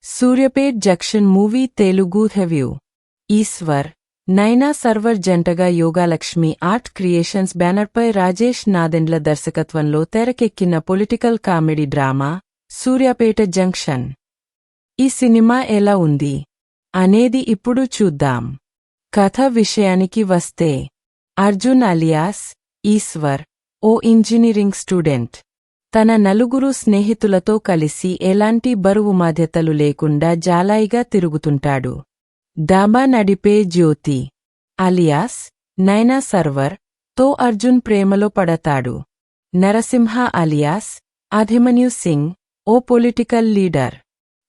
Suryapet junction movie Telugu review. Eshwar, Naina Sarwar జంటగా యోగాలక్ష్మి art creations బ్యానర్పై రాజేష్ నాదెండ్ల దర్శకత్వంలో తెరకెక్కిన political comedy drama Suryapet junction. ఈ సినిమా ఎలా ఉంది అనేది ఇప్పుడు చూద్దాం. కథ విషయానికి వస్తే, అర్జున్ అలియాస్ ఈశ్వర్ ఓ ఇంజనీరింగ్ స్టూడెంట్. తన నలుగురు స్నేహితులతో కలిసి ఎలాంటి బరువు బాధ్యతలు లేకుండా జాలాయిగా తిరుగుతుంటాడు. డాబా నడిపే జ్యోతి అలియాస్ నైనా సర్వర్ తో అర్జున్ ప్రేమలో పడతాడు. నరసింహ అలియాస్ అభిమన్యు సింగ్ ఓ పొలిటికల్ లీడర్.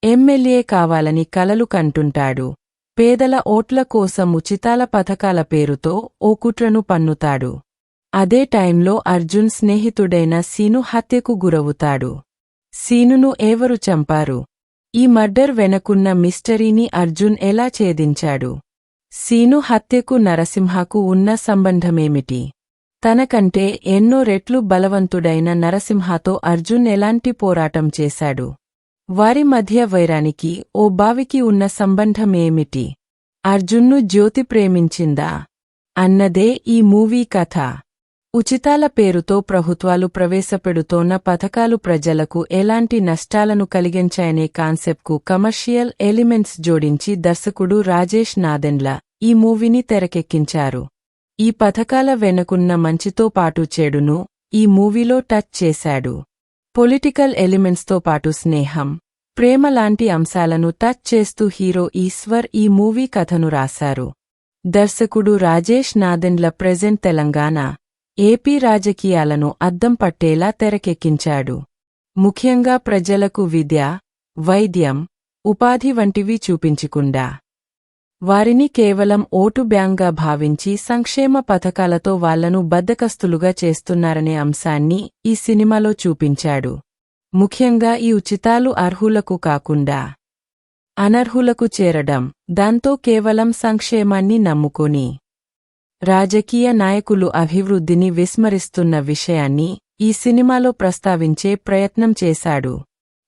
ఎమ్మెల్యే కావాలని కలలు కంటుంటాడు. పేదల ఓట్ల కోసం ఉచితాల పథకాల పేరుతో ఓ కుట్రను పన్నుతాడు. అదే టైంలో అర్జున్ స్నేహితుడైన సీను హత్యకు గురవుతాడు. సీనును ఎవరు చంపారు? ఈ మర్డర్ వెనకున్న మిస్టరీని అర్జున్ ఎలా ఛేదించాడు? సీను హత్యకు నరసింహకు ఉన్న సంబంధమేమిటి? తనకంటే ఎన్నో రెట్లు బలవంతుడైన నరసింహతో అర్జున్ ఎలాంటి పోరాటం చేశాడు? వారి మధ్య వైరానికి ఓ బావికి ఉన్న సంబంధమేమిటి? అర్జున్ను జ్యోతి ప్రేమించిందా అన్నదే ఈ మూవీ కథ. ఉచితాల పేరుతో ప్రభుత్వాలు ప్రవేశపెడుతోన్న పథకాలు ప్రజలకు ఎలాంటి నష్టాలను కలిగించాయనే కాన్సెప్ట్కు కమర్షియల్ ఎలిమెంట్స్ జోడించి దర్శకుడు రాజేష్ నాదెండ్ల ఈ మూవీని తెరకెక్కించారు. ఈ పథకాల వెనుకున్న మంచితో పాటు చెడును ఈ మూవీలో టచ్ చేశాడు. పొలిటికల్ ఎలిమెంట్స్తో పాటు స్నేహం, ప్రేమ లాంటి అంశాలను టచ్ చేస్తూ హీరో ఈశ్వర్ ఈ మూవీ కథను రాశారు. దర్శకుడు రాజేష్ నాదెండ్ల ప్రెజెంట్ తెలంగాణ, ఏపీ రాజకీయాలను అద్దం పట్టేలా తెరకెక్కించాడు. ముఖ్యంగా ప్రజలకు విద్య, వైద్యం, ఉపాధి వంటివి చూపించకుండా వారిని కేవలం ఓటు బ్యాంక్గా భావించి సంక్షేమ పథకాలతో వాళ్లను బద్ధకస్తులుగా చేస్తున్నారనే అంశాన్ని ఈ సినిమాలో చూపించాడు. ముఖ్యంగా ఈ ఉచితాలు అర్హులకు కాకుండా అనర్హులకు చేరడం, దాంతో కేవలం సంక్షేమాన్ని నమ్ముకొని రాజకీయ నాయకులు అభివృద్ధిని విస్మరిస్తున్న విషయాన్ని ఈ సినిమాలో ప్రస్తావించే ప్రయత్నం చేశాడు.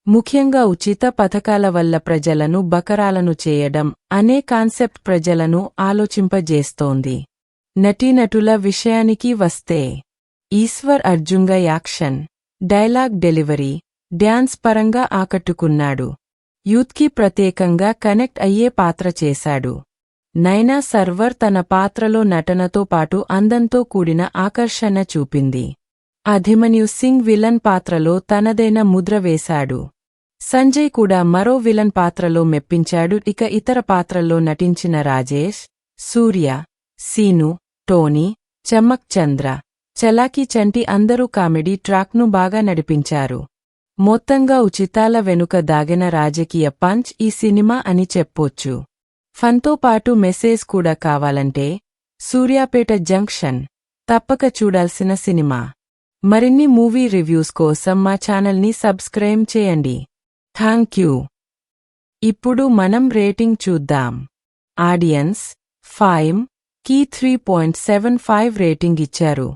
ముఖ్యంగా ఉచిత పథకాల వల్ల ప్రజలను బకరాలను చేయడం అనే కాన్సెప్ట్ ప్రజలను ఆలోచింపజేస్తోంది. నటీనటుల విషయానికి వస్తే, ఈశ్వర్ అర్జున్గా యాక్షన్, డైలాగ్ డెలివరీ, డ్యాన్స్ పరంగా ఆకట్టుకున్నాడు. యూత్కి ప్రత్యేకంగా కనెక్ట్ అయ్యే పాత్ర చేశాడు. నైనా సర్వర్ తన పాత్రలో నటనతో పాటు అందంతో కూడిన ఆకర్షణ చూపింది. అభిమన్యు సింగ్ విలన్ పాత్రలో తనదైన ముద్ర వేశాడు. సంజయ్ కూడా మరో విలన్ పాత్రలో మెప్పించాడు. ఇక ఇతర పాత్రల్లో నటించిన రాజేష్, సూర్య, సీను, టోనీ, చమ్మక్ చంద్ర, చలాకీ చంటి అందరూ కామెడీ ట్రాక్ను బాగా నడిపించారు. మొత్తంగా ఉచితాల వెనుక దాగిన రాజకీయ పంచ్ ఈ సినిమా అని చెప్పొచ్చు. ఫన్తో పాటు మెసేజ్ కూడా కావాలంటే సూర్యాపేట జంక్షన్ తప్పక చూడాల్సిన సినిమా. మరిన్ని మూవీ రివ్యూస్ కోసం మా ఛానల్ని సబ్స్క్రైబ్ చేయండి. Thank you. ఇప్పుడు మనం రేటింగ్ చూద్దాం. ఆడియన్స్ 5కి 3.75 రేటింగ్ ఇచ్చారు.